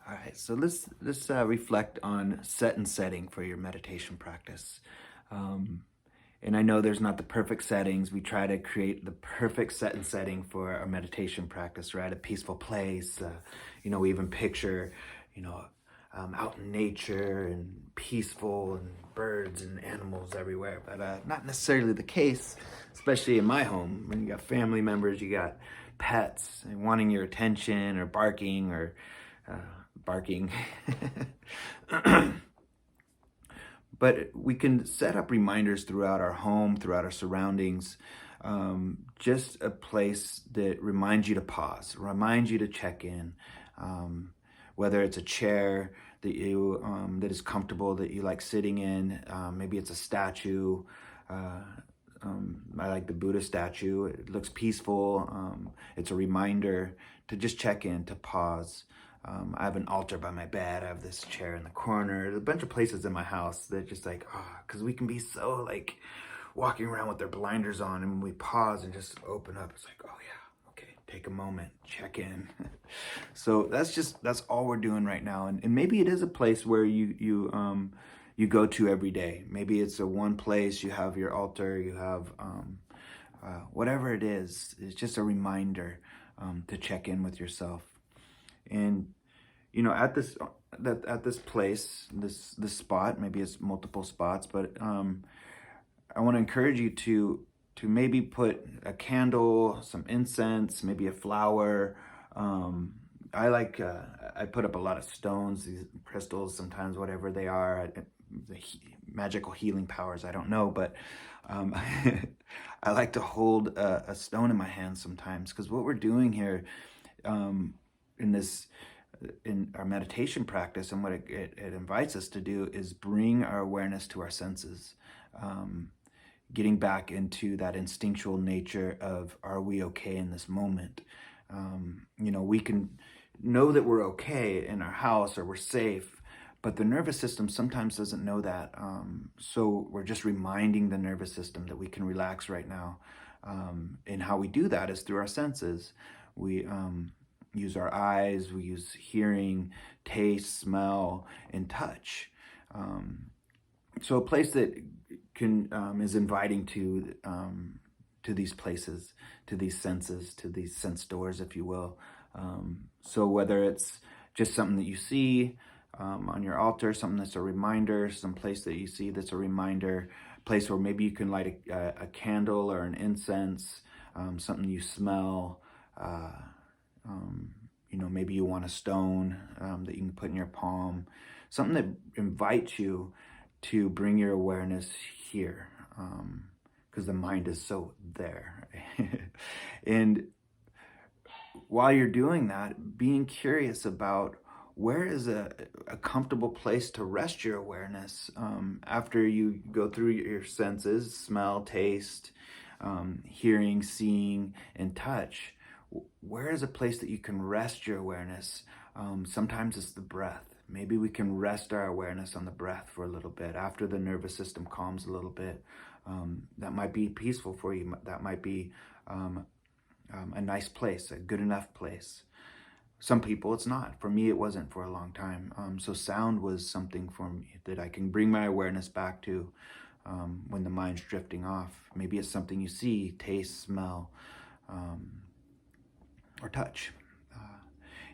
All right, so let's reflect on set and setting for your meditation practice. Um, and I know there's not the perfect settings. We try to create the perfect set and setting for our meditation practice, right? A peaceful place. We even picture, you know, out in nature and peaceful and birds and animals everywhere. But not necessarily the case, especially in my home when you got family members, you got pets and wanting your attention or uh, barking. But we can set up reminders throughout our home, throughout our surroundings, just a place that reminds you to pause, reminds you to check in. Um, Whether it's a chair that is comfortable, that you like sitting in, maybe it's a statue. Uh, I like the Buddha statue. It looks peaceful. It's a reminder to just check in, to pause. I have an altar by my bed. I have this chair in the corner. There's a bunch of places in my house that just like, because we can be so like walking around with their blinders on, and when we pause and just open up, it's like, oh yeah, okay, take a moment, check in. So that's all we're doing right now, and maybe it is a place where you go to every day. Maybe it's a one place, you have your altar, you have whatever it is. It's just a reminder to check in with yourself. And at this place, this spot, maybe it's multiple spots, but I want to encourage you to maybe put a candle, some incense, maybe a flower. I put up a lot of stones, these crystals, sometimes whatever they are, magical healing powers. I don't know, but um, I like to hold a stone in my hand sometimes, because what we're doing here um, in this in our meditation practice, and what it invites us to do, is bring our awareness to our senses, getting back into that instinctual nature of, are we okay in this moment? We can know that we're okay in our house or we're safe, but the nervous system sometimes doesn't know that. So we're just reminding the nervous system that we can relax right now. And how we do that is through our senses. We use our eyes, we use hearing, taste, smell, and touch. So a place that can is inviting to these places, to these senses, to these sense doors, if you will. So whether it's just something that you see on your altar, something that's a reminder, some place that you see that's a reminder, a place where maybe you can light a candle or an incense, something you smell. Maybe you want a stone that you can put in your palm, something that invites you to bring your awareness here, because the mind is so there. And while you're doing that, being curious about where is a comfortable place to rest your awareness after you go through your senses, smell, taste, hearing, seeing, and touch. Where is a place that you can rest your awareness? Sometimes it's the breath. Maybe we can rest our awareness on the breath for a little bit after the nervous system calms a little bit. That might be peaceful for you. That might be a nice place, a good enough place. Some people it's not. For me, it wasn't for a long time. So sound was something for me that I can bring my awareness back to when the mind's drifting off. Maybe it's something you see, taste, smell, or touch.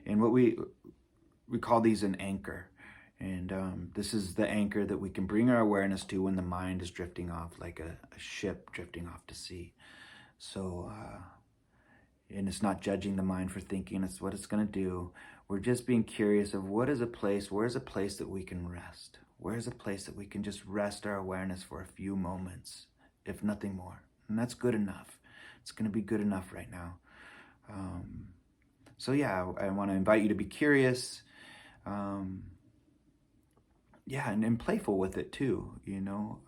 And what we call these an anchor. And this is the anchor that we can bring our awareness to when the mind is drifting off, like a ship drifting off to sea. So, and it's not judging the mind for thinking, it's what it's going to do. We're just being curious of where's a place that we can rest? Where's a place that we can just rest our awareness for a few moments, if nothing more? And that's good enough. It's going to be good enough right now. So yeah, I want to invite you to be curious. And playful with it too.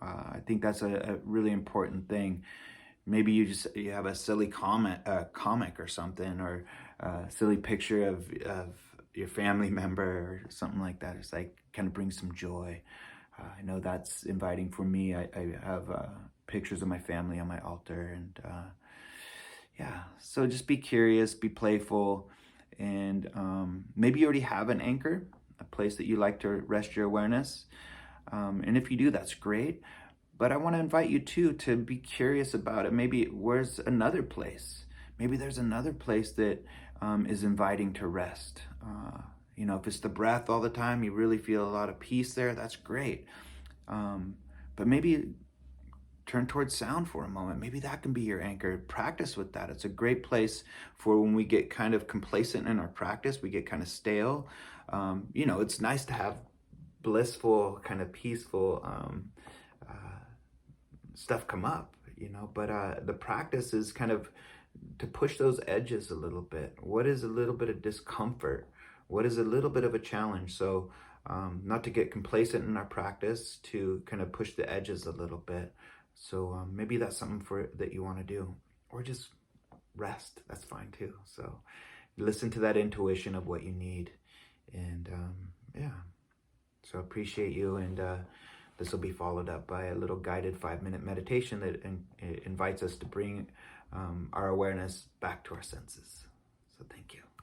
I think that's a really important thing. Maybe you have a silly comic or something, or a silly picture of your family member or something like that. It's like kind of brings some joy. I know that's inviting for me. I have pictures of my family on my altar, and so just be curious, be playful, And maybe you already have an anchor, a place that you like to rest your awareness. And if you do, that's great. But I want to invite you too to be curious about it. Maybe where's another place? Maybe there's another place that is inviting to rest. If it's the breath all the time, you really feel a lot of peace there. That's great. But maybe turn towards sound for a moment. Maybe that can be your anchor. Practice with that. It's a great place for when we get kind of complacent in our practice, we get kind of stale. It's nice to have blissful, kind of peaceful stuff come up, but the practice is kind of to push those edges a little bit. What is a little bit of discomfort? What is a little bit of a challenge? So not to get complacent in our practice, to kind of push the edges a little bit. So maybe that's something that you want to do, or just rest. That's fine too. So listen to that intuition of what you need, and So appreciate you, and this will be followed up by a little guided 5-minute meditation that invites us to bring our awareness back to our senses. So thank you.